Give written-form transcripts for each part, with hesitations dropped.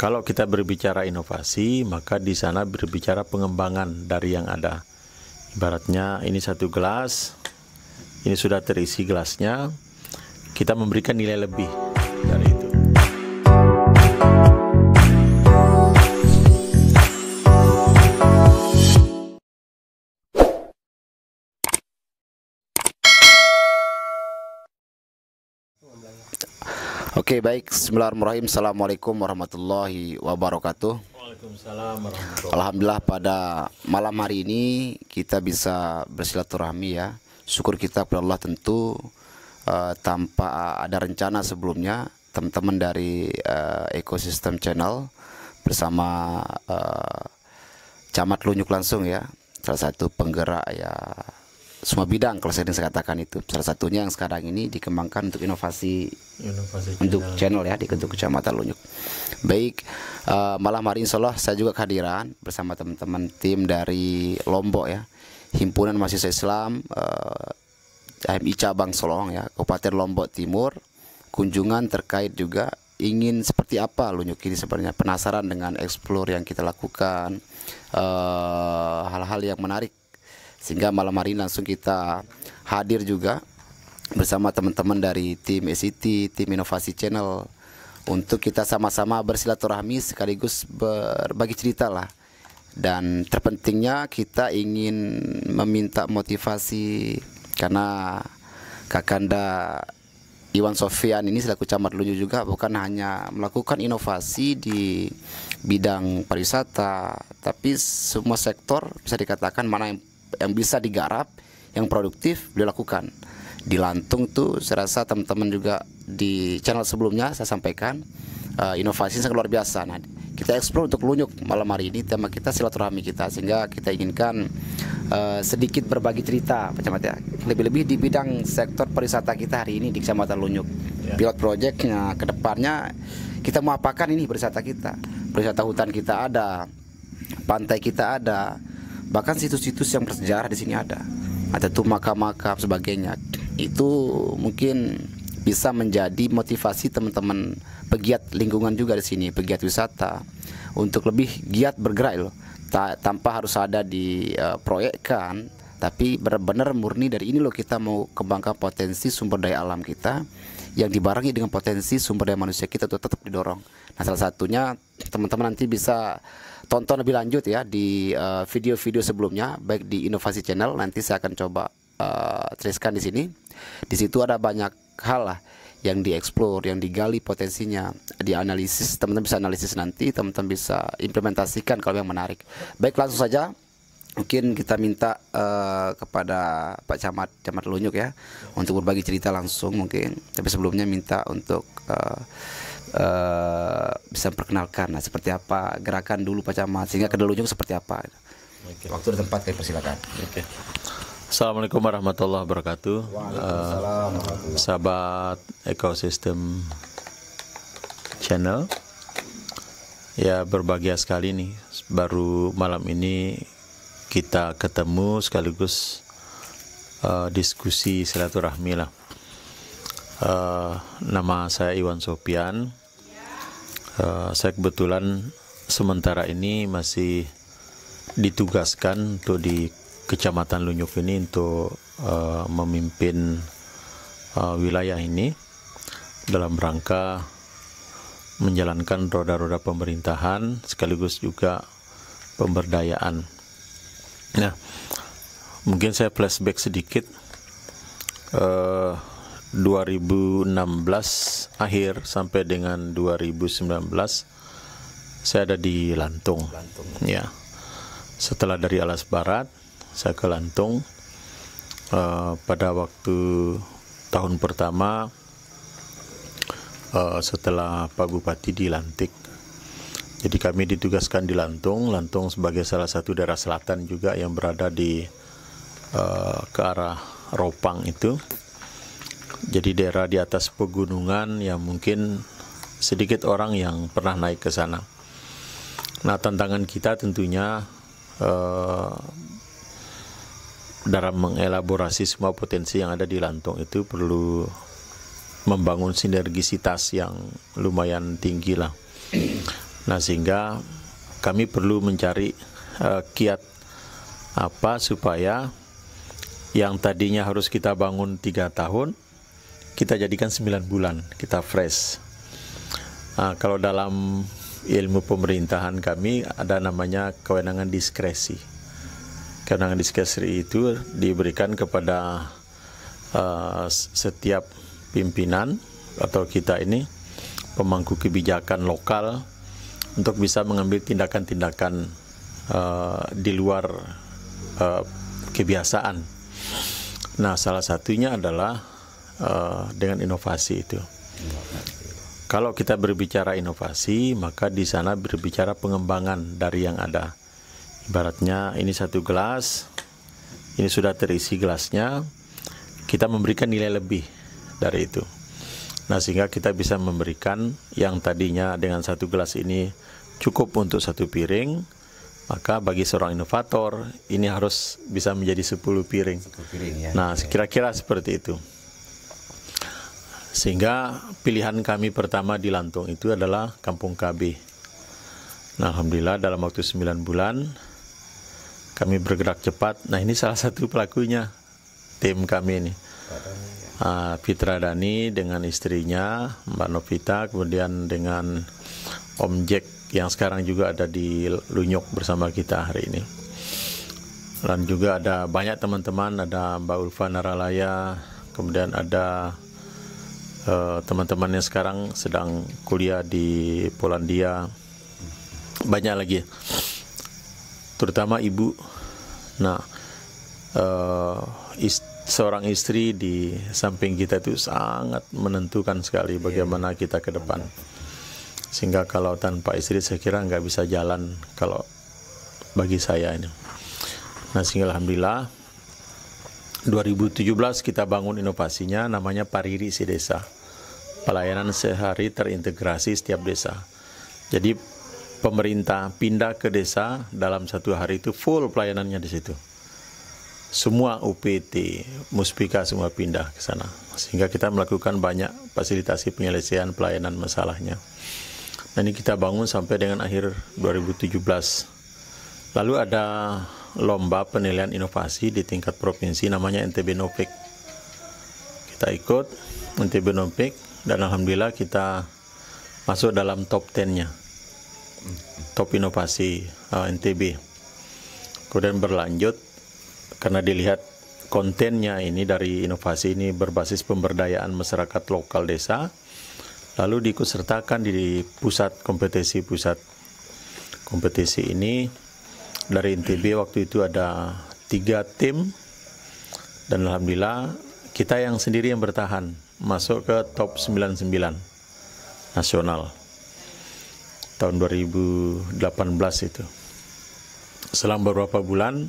Kalau kita berbicara inovasi, maka di sana berbicara pengembangan dari yang ada. Ibaratnya ini satu gelas, ini sudah terisi gelasnya, kita memberikan nilai lebih dari itu. Oke, baik. Bismillahirrahmanirrahim. Assalamualaikum warahmatullahi wabarakatuh. Waalaikumsalam warahmatullahi. Alhamdulillah pada malam hari ini kita bisa bersilaturahmi ya. Syukur kita kepada Allah tentu tanpa ada rencana sebelumnya. Teman-teman dari Ekosistem Channel bersama Camat Lunyuk langsung ya. Salah satu penggerak ya semua bidang kalau saya katakan itu. Salah satunya yang sekarang ini dikembangkan untuk inovasi untuk channel ya di untuk Kecamatan Lunyuk. Baik, malam hari insya Allah saya juga kehadiran bersama teman-teman tim dari Lombok ya, Himpunan Mahasiswa Islam HMI Cabang Solong ya, Kabupaten Lombok Timur. Kunjungan terkait juga ingin seperti apa Lunyuk ini sebenarnya, penasaran dengan explore yang kita lakukan, hal-hal yang menarik. Sehingga malam hari ini langsung kita hadir juga bersama teman-teman dari tim SCT, tim Inovasi Channel, untuk kita sama-sama bersilaturahmi sekaligus berbagi cerita lah. Dan terpentingnya kita ingin meminta motivasi karena Kakanda Iwan Sofian ini selaku Camat Lunyuk juga bukan hanya melakukan inovasi di bidang pariwisata, tapi semua sektor bisa dikatakan mana yang bisa digarap, yang produktif beliau lakukan. Di Lantung tuh saya rasa teman-teman juga di channel sebelumnya saya sampaikan inovasinya sangat luar biasa. Nah, kita explore untuk Lunyuk malam hari ini, tema kita silaturahmi kita, sehingga kita inginkan sedikit berbagi cerita Pak Camat ya, lebih-lebih di bidang sektor pariwisata kita hari ini di Kecamatan Lunyuk. Pilot projectnya ke depannya kita mau apakan ini pariwisata kita, pariwisata hutan kita ada, pantai kita ada, bahkan situs-situs yang bersejarah di sini ada tuh makam-makam sebagainya. Itu mungkin bisa menjadi motivasi teman-teman pegiat lingkungan juga di sini, pegiat wisata, untuk lebih giat bergerak loh, tanpa harus ada di proyekkan, tapi benar-benar murni dari ini loh, kita mau kembangkan potensi sumber daya alam kita yang dibarengi dengan potensi sumber daya manusia kita untuk tetap didorong. Nah, salah satunya teman-teman nanti bisa tonton lebih lanjut ya di video-video sebelumnya, baik di Inovasi Channel. Nanti saya akan coba tuliskan di sini. Di situ ada banyak hal lah yang dieksplor, yang digali potensinya, dianalisis. Teman-teman bisa analisis nanti, teman-teman bisa implementasikan kalau yang menarik. Baik, langsung saja. Mungkin kita minta kepada Pak Camat Lunyuk ya untuk berbagi cerita langsung mungkin. Tapi sebelumnya minta untuk bisa perkenalkan seperti apa gerakan dulu Pak Camat, sehingga ke Lunyuk seperti apa. Waktu dan tempat kami persilakan. Assalamualaikum warahmatullahi wabarakatuh. Sahabat Ekosistem Channel ya, berbahagia sekali nih, baru malam ini kita ketemu sekaligus diskusi silaturahmi lah. Nama saya Iwan Sofian. Saya kebetulan sementara ini masih ditugaskan untuk di Kecamatan Lunyuk ini untuk memimpin wilayah ini dalam rangka menjalankan roda-roda pemerintahan sekaligus juga pemberdayaan. Nah, mungkin saya flashback sedikit. 2016 akhir sampai dengan 2019 saya ada di Lantung. Ya. Setelah dari Alas Barat saya ke Lantung. Pada waktu tahun pertama setelah Pak Bupati dilantik. Jadi kami ditugaskan di Lantung sebagai salah satu daerah selatan juga yang berada di ke arah Ropang itu. Jadi daerah di atas pegunungan yang mungkin sedikit orang yang pernah naik ke sana. Nah, tantangan kita tentunya dalam mengelaborasi semua potensi yang ada di Lantung itu perlu membangun sinergisitas yang lumayan tinggi lah. Nah, sehingga kami perlu mencari kiat apa supaya yang tadinya harus kita bangun 3 tahun, kita jadikan 9 bulan, kita fresh. Kalau dalam ilmu pemerintahan kami ada namanya kewenangan diskresi. Kewenangan diskresi itu diberikan kepada setiap pimpinan atau kita ini pemangku kebijakan lokal untuk bisa mengambil tindakan-tindakan di luar kebiasaan. Nah, salah satunya adalah dengan inovasi itu. Kalau kita berbicara inovasi, maka di sana berbicara pengembangan dari yang ada. Ibaratnya ini satu gelas, ini sudah terisi gelasnya, kita memberikan nilai lebih dari itu. Nah, sehingga kita bisa memberikan yang tadinya dengan satu gelas ini cukup untuk 1 piring, maka bagi seorang inovator ini harus bisa menjadi 10 piring. 10 piring ya. Nah, kira-kira seperti itu. Sehingga pilihan kami pertama di Lantung itu adalah Kampung KB. Nah, alhamdulillah dalam waktu 9 bulan kami bergerak cepat. Nah, ini salah satu pelakunya, tim kami ini. Fitra Dani dengan istrinya Mbak Novita, kemudian dengan Om Jack yang sekarang juga ada di Lunyok bersama kita hari ini. Dan juga ada banyak teman-teman, ada Mbak Ulfa Naralaya, kemudian ada teman-teman yang sekarang sedang kuliah di Polandia, banyak lagi, terutama ibu. Nah, seorang istri di samping kita itu sangat menentukan sekali bagaimana kita ke depan. Sehingga kalau tanpa istri saya kira nggak bisa jalan kalau bagi saya ini. Nah, sehingga alhamdulillah 2017 kita bangun inovasinya namanya Pariri Si Desa. Pelayanan sehari terintegrasi setiap desa. Jadi pemerintah pindah ke desa dalam 1 hari itu full pelayanannya di situ. Semua UPT, Muspika semua pindah ke sana. Sehingga kita melakukan banyak fasilitasi penyelesaian pelayanan masalahnya. Nah, ini kita bangun sampai dengan akhir 2017. Lalu ada lomba penilaian inovasi di tingkat provinsi namanya NTB Novik. Kita ikut NTB Novik dan alhamdulillah kita masuk dalam top 10-nya. Top inovasi NTB. Kemudian berlanjut karena dilihat kontennya ini dari inovasi ini berbasis pemberdayaan masyarakat lokal desa, lalu diikutsertakan di pusat kompetisi. Pusat kompetisi ini dari NTB waktu itu ada 3 tim dan alhamdulillah kita yang sendiri yang bertahan masuk ke top 99 nasional tahun 2018 itu. Selang beberapa bulan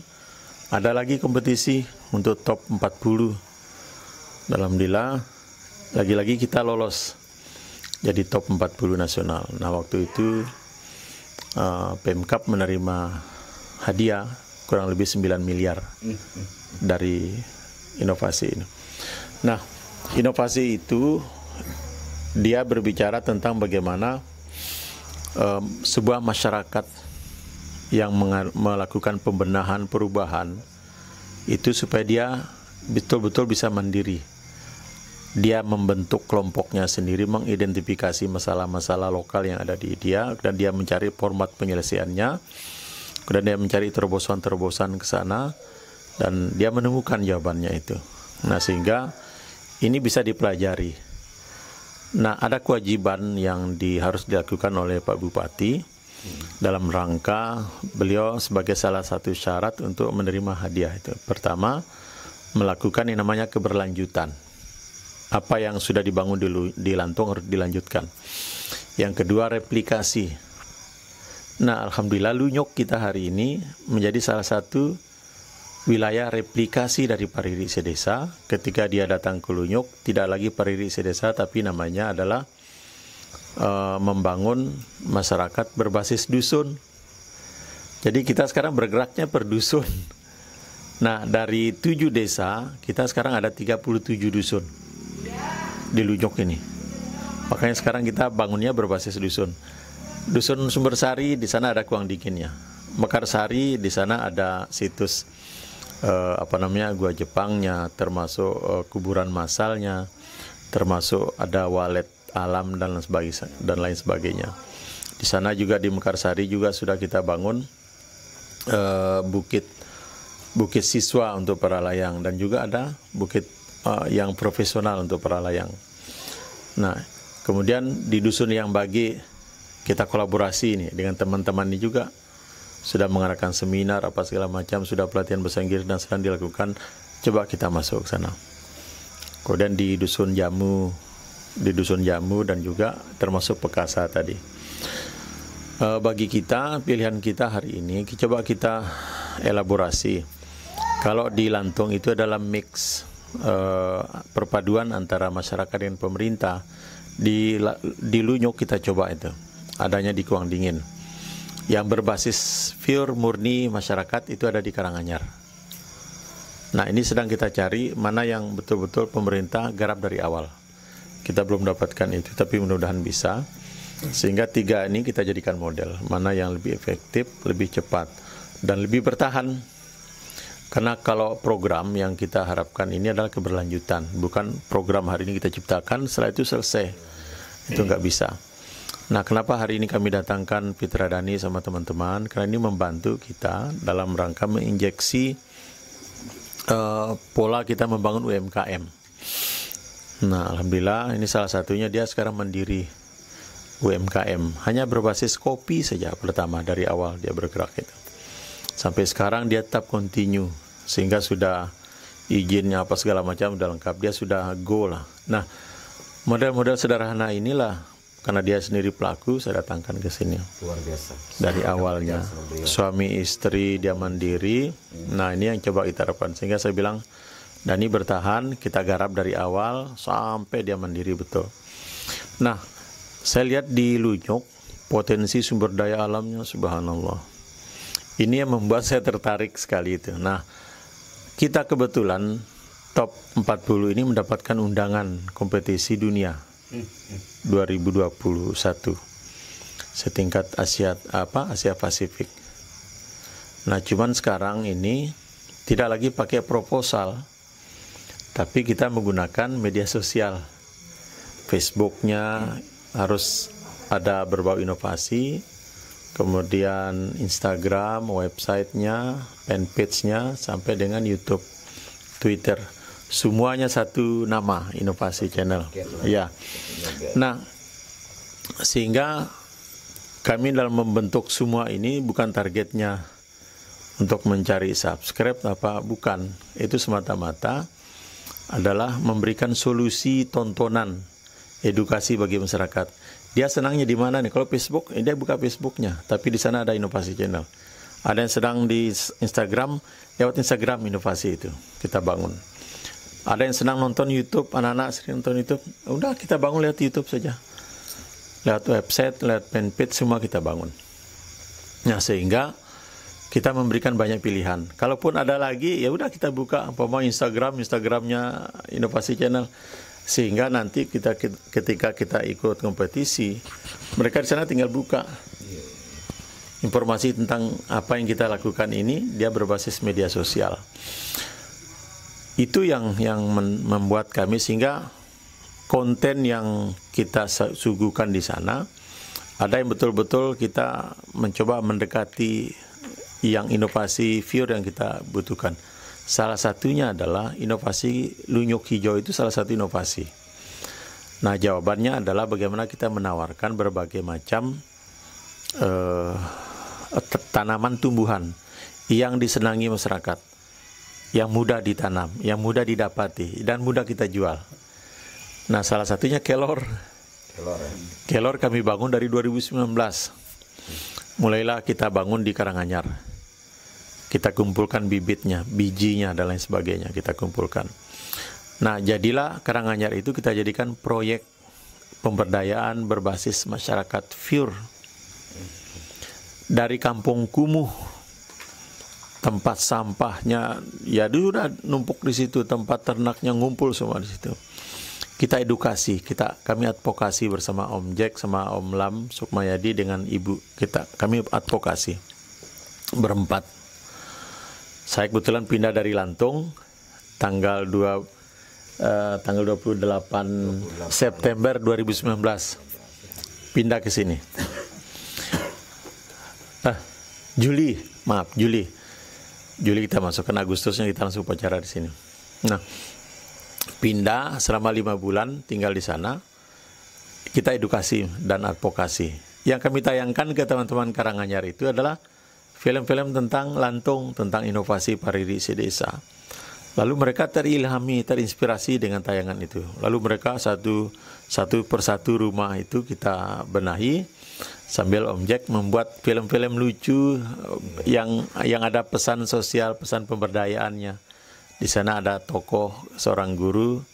ada lagi kompetisi untuk top 40. Alhamdulillah lagi-lagi kita lolos jadi top 40 nasional. Nah, waktu itu Pemkab menerima hadiah kurang lebih 9 miliar dari inovasi ini. Nah, inovasi itu dia berbicara tentang bagaimana sebuah masyarakat yang melakukan pembenahan perubahan itu supaya dia betul-betul bisa mandiri. Dia membentuk kelompoknya sendiri, mengidentifikasi masalah-masalah lokal yang ada di dia, dan dia mencari format penyelesaiannya, kemudian dia mencari terobosan-terobosan ke sana, dan dia menemukan jawabannya itu. Nah, sehingga ini bisa dipelajari. Nah, ada kewajiban yang harus dilakukan oleh Pak Bupati dalam rangka beliau sebagai salah satu syarat untuk menerima hadiah itu. Pertama, melakukan yang namanya keberlanjutan. Apa yang sudah dibangun di Lantung harus dilanjutkan. Yang kedua, replikasi. Nah, alhamdulillah Lunyok kita hari ini menjadi salah satu wilayah replikasi dari Pariri Si Desa. Ketika dia datang ke Lunyok, tidak lagi Pariri Si Desa, tapi namanya adalah membangun masyarakat berbasis dusun. Jadi kita sekarang bergeraknya per dusun. Nah, dari 7 desa, kita sekarang ada 37 dusun di Lunyok ini. Makanya sekarang kita bangunnya berbasis dusun. Dusun Sumbersari di sana ada kuang dinginnya. Mekarsari di sana ada situs gua Jepangnya, termasuk kuburan massalnya, termasuk ada walet alam dan lain sebagainya. Di sana juga di Mekarsari juga sudah kita bangun bukit siswa untuk para layang, dan juga ada bukit yang profesional untuk para layang. Nah, kemudian di Dusun Yang Bagi kita kolaborasi ini dengan teman-teman ini juga sudah mengadakan seminar apa segala macam, sudah pelatihan bahasa Inggris dan sedang dilakukan. Coba kita masuk ke sana. Kemudian di Dusun Jamu dan juga termasuk Pekasa tadi. Bagi kita, pilihan kita hari ini coba kita elaborasi. Kalau di Lantung itu adalah mix perpaduan antara masyarakat dan pemerintah. Di Lunyuk kita coba itu, adanya di Kuang Dingin. Yang berbasis pure murni masyarakat itu ada di Karanganyar. Nah, ini sedang kita cari mana yang betul-betul pemerintah garap dari awal. Kita belum dapatkan itu, tapi mudah-mudahan bisa. Sehingga 3 ini kita jadikan model, mana yang lebih efektif, lebih cepat, dan lebih bertahan. Karena kalau program yang kita harapkan ini adalah keberlanjutan, bukan program hari ini kita ciptakan, setelah itu selesai. Itu nggak bisa. Nah, kenapa hari ini kami datangkan Fitra Dani sama teman-teman? Karena ini membantu kita dalam rangka menginjeksi pola kita membangun UMKM. Nah, alhamdulillah ini salah satunya, dia sekarang mandiri UMKM, hanya berbasis kopi saja pertama dari awal dia bergerak itu. Sampai sekarang dia tetap continue, sehingga sudah izinnya apa segala macam sudah lengkap, dia sudah go lah. Nah, model-model sederhana inilah, karena dia sendiri pelaku, saya datangkan ke sini. Luar biasa. Dari awalnya suami istri dia mandiri. Nah, ini yang coba kita harapkan, sehingga saya bilang Dani bertahan, kita garap dari awal sampai dia mandiri betul. Nah, saya lihat di Lunyuk potensi sumber daya alamnya subhanallah. Ini yang membuat saya tertarik sekali itu. Nah, kita kebetulan top 40 ini mendapatkan undangan kompetisi dunia 2021 setingkat Asia Pasifik. Nah, cuman sekarang ini tidak lagi pakai proposal, tapi kita menggunakan media sosial. Facebooknya harus ada berbau inovasi, kemudian Instagram, websitenya, fanpage-nya, sampai dengan YouTube, Twitter, semuanya satu nama, Inovasi Channel. Ya. Nah, sehingga kami dalam membentuk semua ini bukan targetnya untuk mencari subscribe apa, bukan. Itu semata-mata adalah memberikan solusi tontonan edukasi bagi masyarakat. Dia senangnya di mana nih? Kalau Facebook, dia buka Facebooknya, tapi di sana ada Inovasi Channel. Ada yang sedang di Instagram, lewat Instagram inovasi itu kita bangun. Ada yang senang nonton YouTube, anak-anak sering nonton YouTube, udah kita bangun lewat YouTube saja. Lewat website, lewat fanpage, semua kita bangun. Nah, sehingga kita memberikan banyak pilihan. Kalaupun ada lagi, ya udah kita buka Instagramnya Inovasi Channel. Sehingga nanti ketika kita ikut kompetisi, mereka di sana tinggal buka informasi tentang apa yang kita lakukan ini, dia berbasis media sosial. Itu yang membuat kami, sehingga konten yang kita suguhkan di sana ada yang betul-betul kita mencoba mendekati yang inovasi pure yang kita butuhkan. Salah satunya adalah inovasi Lunyuk Hijau, itu salah satu inovasi. Nah, jawabannya adalah bagaimana kita menawarkan berbagai macam tanaman tumbuhan yang disenangi masyarakat, yang mudah ditanam, yang mudah didapati, dan mudah kita jual. Nah, salah satunya kelor. Kelor kami bangun dari 2019. Mulailah kita bangun di Karanganyar. Kita kumpulkan bibitnya, bijinya, dan lain sebagainya kita kumpulkan. Nah, jadilah Karanganyar itu kita jadikan proyek pemberdayaan berbasis masyarakat pure. Dari kampung kumuh, tempat sampahnya, ya dulu udah numpuk di situ, tempat ternaknya ngumpul semua di situ. kita edukasi, kami advokasi bersama Om Jack sama Om Lam Sukmayadi dengan ibu kami advokasi berempat. Saya kebetulan pindah dari Lantung tanggal 28 September 2019 pindah ke sini. Juli kita masuk, kan Agustusnya kita langsung upacara di sini. Nah, pindah selama 5 bulan tinggal di sana, kita edukasi dan advokasi. Yang kami tayangkan ke teman-teman Karanganyar itu adalah film-film tentang Lantung, tentang inovasi paririsi desa. Lalu mereka terilhami, terinspirasi dengan tayangan itu. Lalu mereka satu persatu rumah itu kita benahi, sambil Om Jack membuat film-film lucu yang ada pesan sosial, pesan pemberdayaannya. Di sana ada tokoh seorang guru,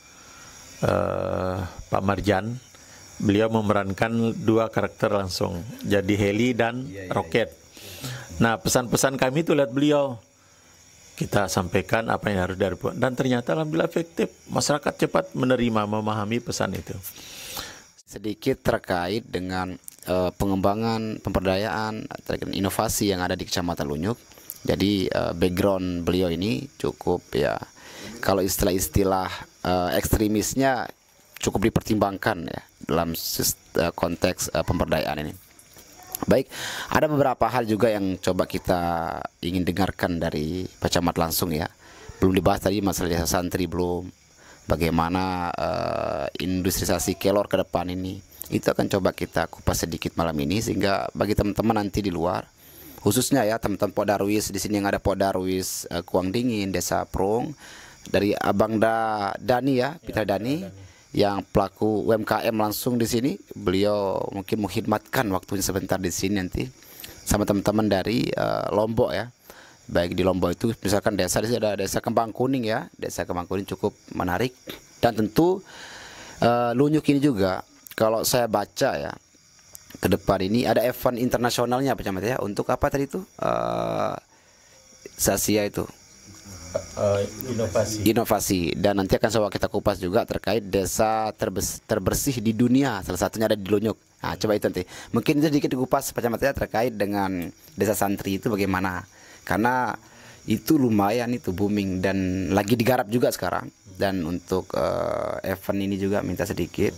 Pak Marjan. Beliau memerankan 2 karakter langsung, jadi Heli dan Roket. Nah, pesan-pesan kami itu lihat beliau. Kita sampaikan apa yang harus dilakukan, dan ternyata alhamdulillah efektif. Masyarakat cepat menerima, memahami pesan itu. Sedikit terkait dengan pengembangan pemberdayaan terkait inovasi yang ada di Kecamatan Lunyuk. Jadi background beliau ini cukup, ya, kalau istilah ekstremisnya cukup dipertimbangkan ya dalam konteks pemberdayaan ini. Baik, ada beberapa hal juga yang coba kita ingin dengarkan dari Pak Camat langsung ya. Belum dibahas tadi masalah desa santri, belum. Bagaimana industrialisasi kelor ke depan ini. Itu akan coba kita kupas sedikit malam ini, sehingga bagi teman-teman nanti di luar, khususnya ya teman-teman Podarwis di sini yang ada Podarwis Kuang Dingin, Desa Prung, dari Abang Dani ya, Peter Dani, yang pelaku UMKM langsung di sini. Beliau mungkin mengkhidmatkan waktunya sebentar di sini nanti sama teman-teman dari Lombok ya. Baik di Lombok itu misalkan desa di sini ada Desa Kembang Kuning ya. Desa Kembang Kuning cukup menarik, dan tentu Lunyuk ini juga kalau saya baca ya ke depan ini ada event internasionalnya Pak Camat ya. Untuk apa tadi itu? Sasia itu. Inovasi, dan nanti akan coba kita kupas juga terkait desa terbersih di dunia, salah satunya ada di Lunyuk. Nah, coba itu nanti mungkin sedikit dikupas Pak Camat ya terkait dengan desa santri itu bagaimana, karena itu lumayan itu booming dan lagi digarap juga sekarang. Dan untuk event ini juga minta sedikit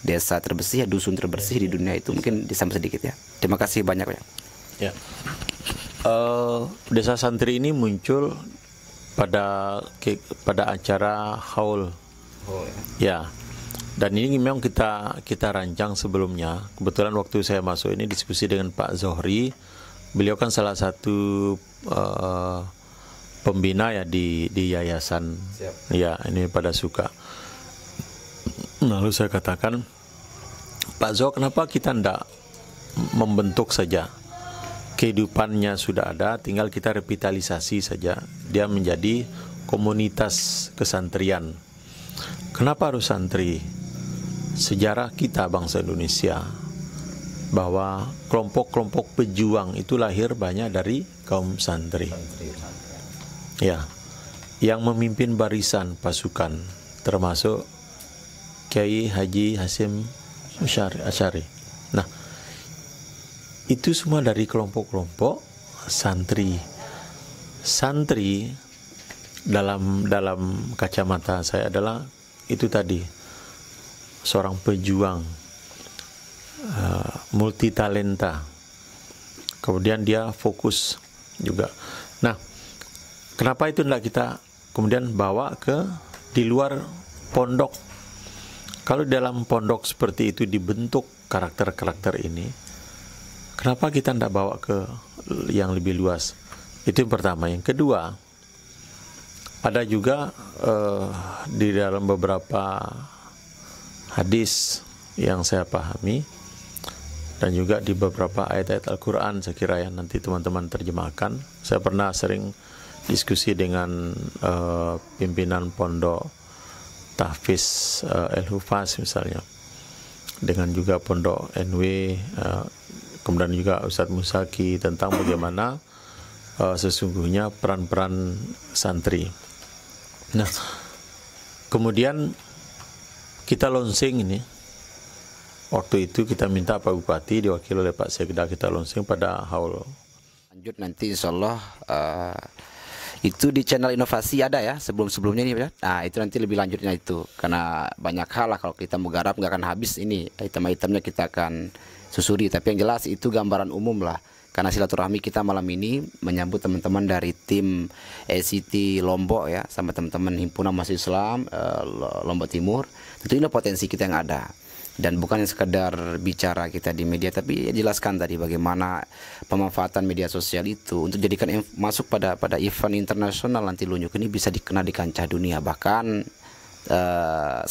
desa terbersih ya, dusun terbersih di dunia itu mungkin disambung sedikit ya. Terima kasih banyak ya. Ya. Desa santri ini muncul pada acara haul. Ya. Dan ini memang kita rancang sebelumnya. Kebetulan waktu saya masuk ini diskusi dengan Pak Zohri. Beliau kan salah satu pembina ya di yayasan. Siap. Ya, ini pada suka. Lalu saya katakan, Pak Zo, kenapa kita tidak membentuk saja? Kehidupannya sudah ada, tinggal kita revitalisasi saja. Dia menjadi komunitas kesantrian. Kenapa harus santri? Sejarah kita bangsa Indonesia, bahwa kelompok-kelompok pejuang itu lahir banyak dari kaum santri. Ya, yang memimpin barisan pasukan termasuk Kiai Haji Hasyim Asy'ari. Nah, itu semua dari kelompok-kelompok santri. Santri dalam kacamata saya adalah itu tadi, seorang pejuang, multi talenta. Kemudian dia fokus juga. Nah, kenapa itu tidak kita kemudian bawa ke di luar pondok? Kalau dalam pondok seperti itu dibentuk karakter-karakter ini, kenapa kita tidak bawa ke yang lebih luas? Itu yang pertama. Yang kedua, ada juga di dalam beberapa hadis yang saya pahami, dan juga di beberapa ayat-ayat Al-Quran, saya kira ya nanti teman-teman terjemahkan. Saya pernah sering diskusi dengan pimpinan pondok Tahfiz El-Hufaz misalnya, dengan juga pondok NW, kemudian juga Ustadz Musaki, tentang bagaimana sesungguhnya peran-peran santri. Nah, kemudian kita launching ini. Waktu itu kita minta Pak Bupati diwakili oleh Pak Sekda, kita launching pada haul. Lanjut nanti insya Allah itu di channel inovasi ada ya sebelum-sebelumnya nih ya. Nah itu nanti lebih lanjutnya itu, karena banyak hal lah kalau kita mau garap nggak akan habis ini, item-itemnya kita akan susuri. Tapi yang jelas itu gambaran umum lah, karena silaturahmi kita malam ini menyambut teman-teman dari tim ACT Lombok ya, sama teman-teman himpunan mahasiswa Islam Lombok Timur. Tentu ini potensi kita yang ada. Dan bukan sekedar bicara kita di media, tapi jelaskan tadi bagaimana pemanfaatan media sosial itu untuk jadikan masuk pada event internasional nanti Lunyuk ini bisa dikenal di kancah dunia. Bahkan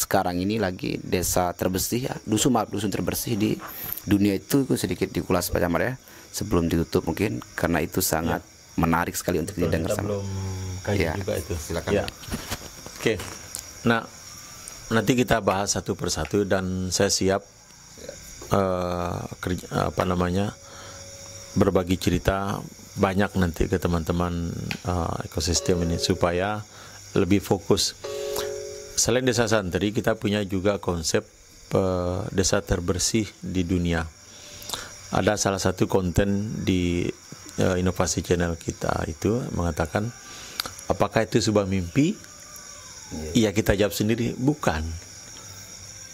sekarang ini lagi desa terbersih ya, dusun terbersih di dunia itu sedikit dikulas Pak Camat ya sebelum ditutup mungkin, karena itu sangat menarik sekali untuk didengar sama. Belum kaji Ya, juga itu. silakan. Ya. Oke. Nah, nanti kita bahas satu persatu dan saya siap berbagi cerita banyak nanti ke teman-teman ekosistem ini supaya lebih fokus. Selain desa santri, kita punya juga konsep desa terbersih di dunia. Ada salah satu konten di inovasi channel kita itu mengatakan, apakah itu sebuah mimpi? Iya, kita jawab sendiri, bukan.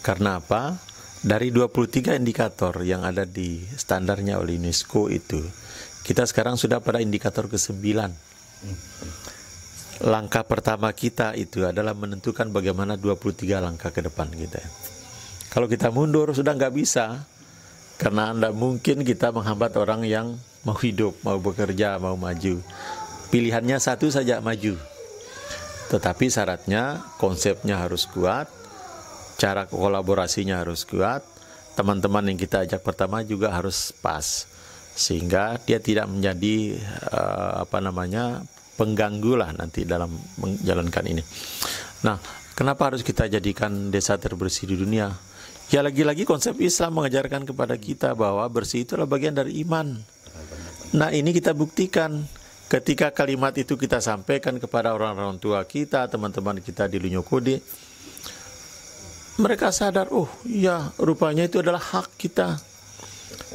Karena apa? Dari 23 indikator yang ada di standarnya oleh UNESCO itu, kita sekarang sudah pada indikator ke-9. Langkah pertama kita itu adalah menentukan bagaimana 23 langkah ke depan kita. Kalau kita mundur sudah nggak bisa, karena Anda mungkin kita menghambat orang yang mau hidup, mau bekerja, mau maju. Pilihannya satu saja, maju. Tetapi syaratnya konsepnya harus kuat, cara kolaborasinya harus kuat, teman-teman yang kita ajak pertama juga harus pas, sehingga dia tidak menjadi pengganggu lah nanti dalam menjalankan ini. Nah, kenapa harus kita jadikan desa terbersih di dunia? Ya lagi-lagi konsep Islam mengajarkan kepada kita bahwa bersih itu adalah bagian dari iman. Nah, ini kita buktikan. Ketika kalimat itu kita sampaikan kepada orang-orang tua kita, teman-teman kita di Lunyukode, mereka sadar, oh iya, rupanya itu adalah hak kita,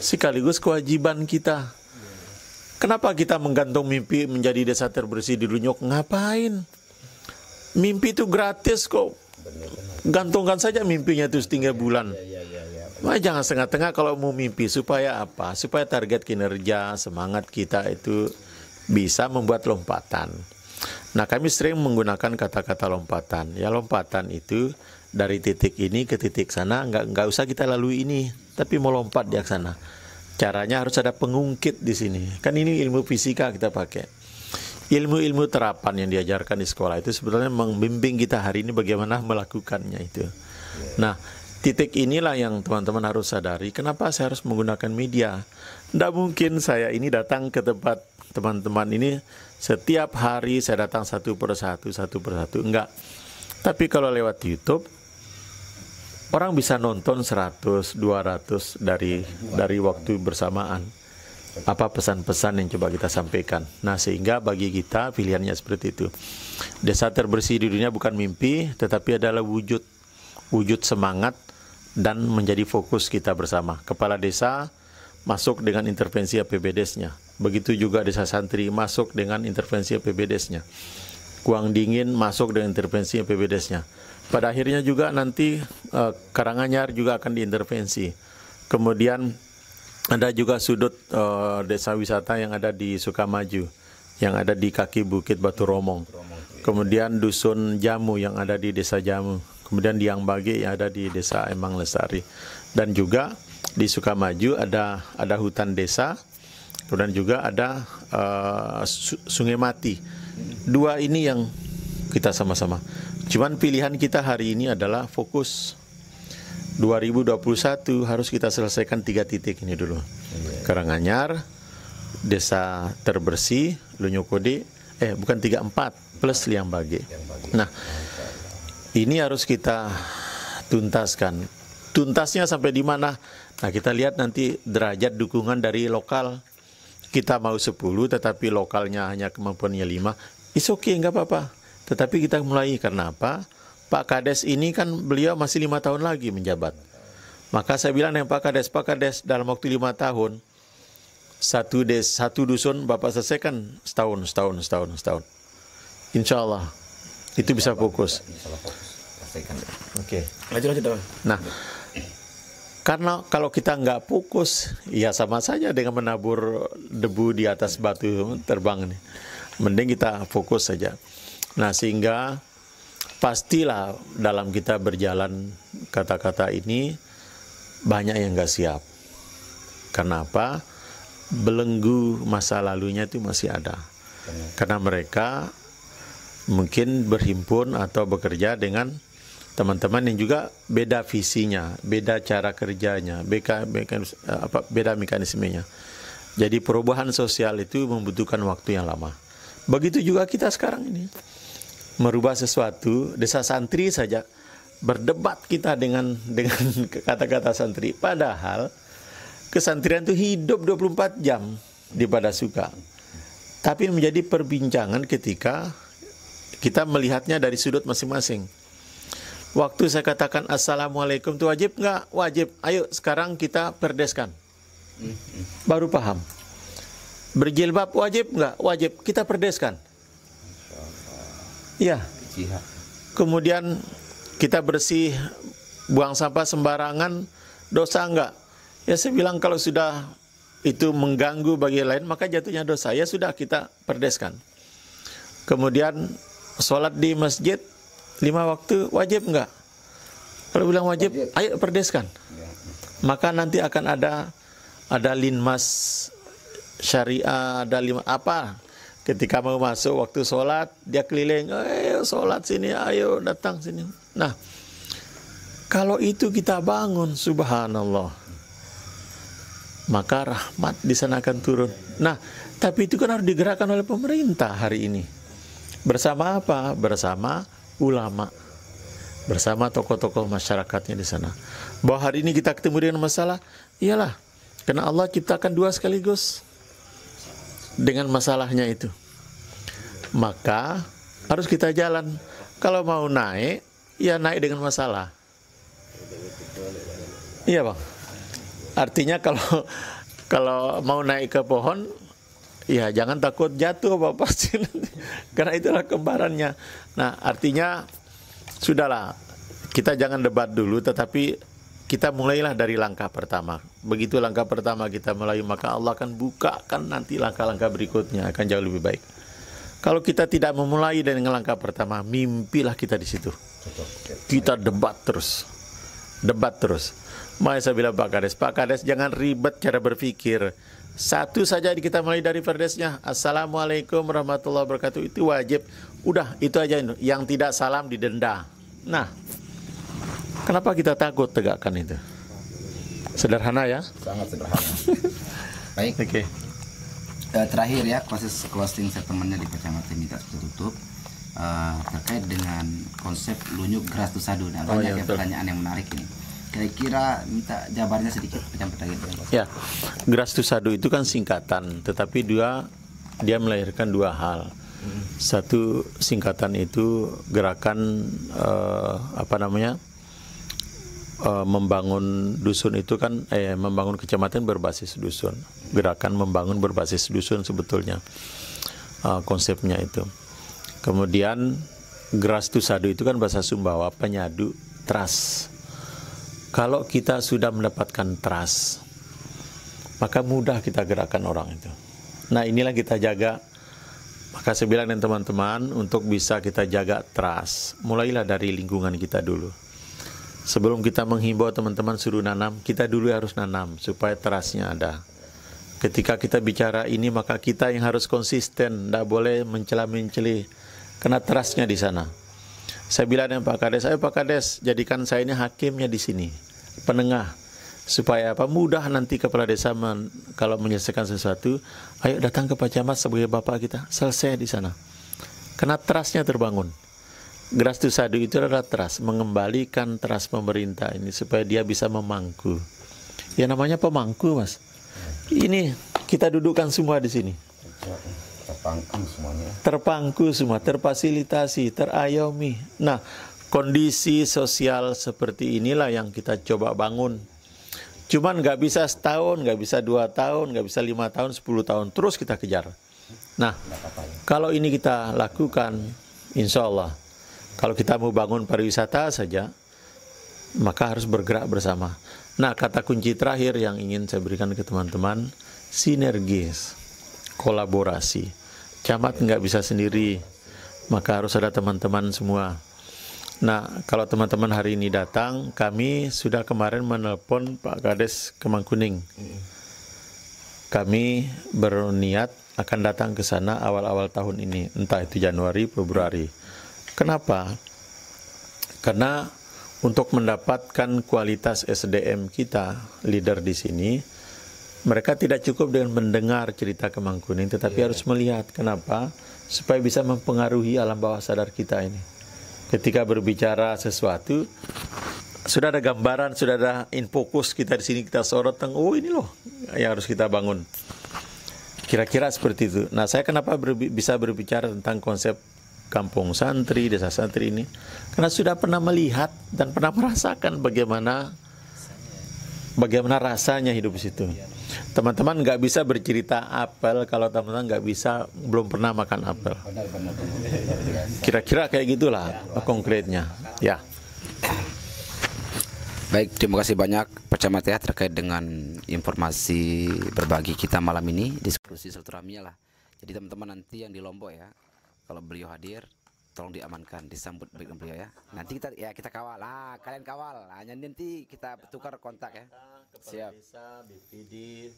sekaligus kewajiban kita. Kenapa kita menggantung mimpi menjadi desa terbersih di Lunyuk? Ngapain? Mimpi itu gratis kok. Gantungkan saja mimpinya itu setinggal bulan. Nah, jangan setengah-tengah kalau mau mimpi. Supaya apa? Supaya target kinerja, semangat kita itu bisa membuat lompatan. Nah, kami sering menggunakan kata-kata lompatan. Ya, lompatan itu dari titik ini ke titik sana, nggak usah kita lalui ini, tapi mau lompat di sana. Caranya harus ada pengungkit di sini. Kan ini ilmu fisika kita pakai. Ilmu-ilmu terapan yang diajarkan di sekolah itu sebenarnya membimbing kita hari ini bagaimana melakukannya itu. Nah, titik inilah yang teman-teman harus sadari. Kenapa saya harus menggunakan media? Tidak mungkin saya ini datang ke tempat teman-teman ini setiap hari saya datang satu persatu, enggak. Tapi kalau lewat YouTube, orang bisa nonton 100, 200 dari waktu bersamaan. Apa pesan-pesan yang coba kita sampaikan. Nah, sehingga bagi kita pilihannya seperti itu. Desa terbersih di dunia bukan mimpi, tetapi adalah wujud semangat dan menjadi fokus kita bersama. Kepala desa masuk dengan intervensi APBDes-nya. Begitu juga desa santri masuk dengan intervensi APBDes-nya. Kuang Dingin masuk dengan intervensi APBDes-nya. Pada akhirnya juga nanti Karanganyar juga akan diintervensi. Kemudian ada juga sudut desa wisata yang ada di Sukamaju, yang ada di kaki Bukit Batu Romong. Kemudian Dusun Jamu yang ada di Desa Jamu. Kemudian di Yang Bage yang ada di Desa Emang Lestari. Dan juga di Sukamaju ada hutan desa. Kemudian juga ada Sungai Mati. Dua ini yang kita sama-sama. Cuman pilihan kita hari ini adalah fokus 2021 harus kita selesaikan 3 titik ini dulu. Karanganyar, desa terbersih, Lunyukode, bukan 3, 4 plus Liang Bage. Nah, ini harus kita tuntaskan. Tuntasnya sampai di mana? Nah, kita lihat nanti derajat dukungan dari lokal. Kita mau 10 tetapi lokalnya hanya kemampuannya 5. It's okay, nggak apa-apa. Tetapi kita mulai, karena apa? Pak Kades ini kan beliau masih 5 tahun lagi menjabat. Maka saya bilang dengan Pak Kades dalam waktu 5 tahun, satu dusun Bapak selesaikan setahun. Insya Allah itu bisa fokus. Oke. Lanjut. Nah, karena kalau kita nggak fokus, ya sama saja dengan menabur debu di atas batu terbang nih. Mending kita fokus saja. Nah, sehingga pastilah dalam kita berjalan kata-kata ini banyak yang nggak siap. Kenapa? Belenggu masa lalunya itu masih ada. Karena mereka mungkin berhimpun atau bekerja dengan teman-teman yang juga beda visinya, beda cara kerjanya, beda mekanismenya. Jadi perubahan sosial itu membutuhkan waktu yang lama. Begitu juga kita sekarang ini. Merubah sesuatu, desa santri saja berdebat kita dengan kata-kata santri. Padahal kesantrian itu hidup 24 jam di Padasuka. Tapi menjadi perbincangan ketika kita melihatnya dari sudut masing-masing. Waktu saya katakan Assalamualaikum itu wajib nggak? Wajib. Ayo sekarang kita perdeskan. Baru paham. Berjilbab wajib nggak? Wajib. Kita perdeskan. Iya. Kemudian kita bersih, buang sampah sembarangan, dosa nggak? Ya saya bilang kalau sudah itu mengganggu bagi lain, maka jatuhnya dosa. Ya sudah kita perdeskan. Kemudian sholat di masjid 5 waktu wajib enggak? Kalau bilang wajib, ayo perdeskan. Maka nanti akan ada linmas syariah, ada apa? Ketika mau masuk waktu sholat, dia keliling, ayo sholat sini, ayo datang sini. Nah, kalau itu kita bangun, subhanallah, maka rahmat di sana akan turun. Nah, tapi itu kan harus digerakkan oleh pemerintah hari ini. Bersama apa? Bersama ulama, bersama tokoh-tokoh masyarakatnya di sana. Bahwa hari ini kita ketemu dengan masalah, iyalah, karena Allah ciptakan 2 sekaligus dengan masalahnya itu. Maka harus kita jalan. Kalau mau naik, ya naik dengan masalah. Iya bang. Artinya kalau mau naik ke pohon, ya jangan takut jatuh Bapak pasti nanti. Karena itulah kembarannya. Nah, artinya sudahlah, kita jangan debat dulu, tetapi kita mulailah dari langkah pertama. Begitu langkah pertama kita mulai, maka Allah akan bukakan nanti langkah-langkah berikutnya akan jauh lebih baik. Kalau kita tidak memulai dengan langkah pertama, mimpilah kita di situ. Kita debat terus. Makanya saya bilang Pak Kades jangan ribet cara berpikir. Satu saja kita mulai dari perdesnya. Assalamualaikum warahmatullahi wabarakatuh. Itu wajib. Udah, itu aja. Yang tidak salam didenda. Nah, kenapa kita takut tegakkan itu? Sederhana ya? Sangat sederhana. Baik. Oke. Terakhir ya, proses closing statementnya di Kecamatan minta tutup. Terkait dengan konsep lunyuk geras tusadu. Nah, banyak pertanyaan yang menarik ini. Kira-kira minta jabarnya sedikit ya. Geras tusadu itu kan singkatan, tetapi dia melahirkan 2 hal. Satu, singkatan itu gerakan membangun dusun itu kan membangun kecamatan berbasis dusun. Gerakan membangun berbasis dusun sebetulnya konsepnya itu. Kemudian geras tusadu itu kan bahasa Sumbawa, penyadu trust. Kalau kita sudah mendapatkan trust, maka mudah kita gerakkan orang itu. Nah, inilah kita jaga. Maka saya bilang dengan teman-teman, untuk bisa kita jaga trust, mulailah dari lingkungan kita dulu. Sebelum kita menghimbau teman-teman suruh nanam, kita dulu harus nanam supaya trustnya ada. Ketika kita bicara ini, maka kita yang harus konsisten, tidak boleh mencela-menceli, karena trustnya di sana. Saya bilang dengan Pak Kades, ayo Pak Kades, jadikan saya ini hakimnya di sini, penengah, supaya apa? Mudah nanti kepala desa kalau menyelesaikan sesuatu, ayo datang ke Pak Camat sebagai bapak kita, selesai di sana. Karena trustnya terbangun. Geras tusadu itu adalah trust, mengembalikan trust pemerintah ini supaya dia bisa memangku. Ya namanya pemangku, Mas. Ini kita dudukkan semua di sini. Terpangku semuanya. Terpangku semua, terfasilitasi, terayomi. Nah, kondisi sosial seperti inilah yang kita coba bangun. Cuman nggak bisa setahun, nggak bisa 2 tahun, nggak bisa 5 tahun, 10 tahun, terus kita kejar. Nah, kalau ini kita lakukan, insya Allah, kalau kita mau bangun pariwisata saja, maka harus bergerak bersama. Nah, kata kunci terakhir yang ingin saya berikan ke teman-teman, sinergis, kolaborasi. Camat nggak bisa sendiri, maka harus ada teman-teman semua. Nah, kalau teman-teman hari ini datang, kami sudah kemarin menelpon Pak Kades Kemangkuning. Kami berniat akan datang ke sana awal-awal tahun ini, entah itu Januari, Februari. Kenapa? Karena untuk mendapatkan kualitas SDM kita, leader di sini, mereka tidak cukup dengan mendengar cerita Kemangkuning, tetapi harus melihat. Kenapa? Supaya bisa mempengaruhi alam bawah sadar kita ini. Ketika berbicara sesuatu, sudah ada gambaran, sudah ada in fokus kita di sini, kita sorot, oh ini loh yang harus kita bangun. Kira-kira seperti itu. Nah, saya kenapa bisa berbicara tentang konsep kampung santri, desa santri ini? Karena sudah pernah melihat dan pernah merasakan bagaimana rasanya hidup di situ. Teman-teman nggak bisa bercerita apel kalau teman-teman nggak bisa, belum pernah makan apel. Kira-kira kayak gitulah konkretnya. Ya. Baik, terima kasih banyak Pak Camat ya terkait dengan informasi berbagi kita malam ini, diskusi silaturahmi lah. Jadi teman-teman nanti yang di Lombok ya, kalau beliau hadir, tolong diamankan, disambut baik beliau ya. Nanti kita kawal lah, kalian kawal. Hanya nanti kita tukar kontak ya. Kepala Desa, BPD,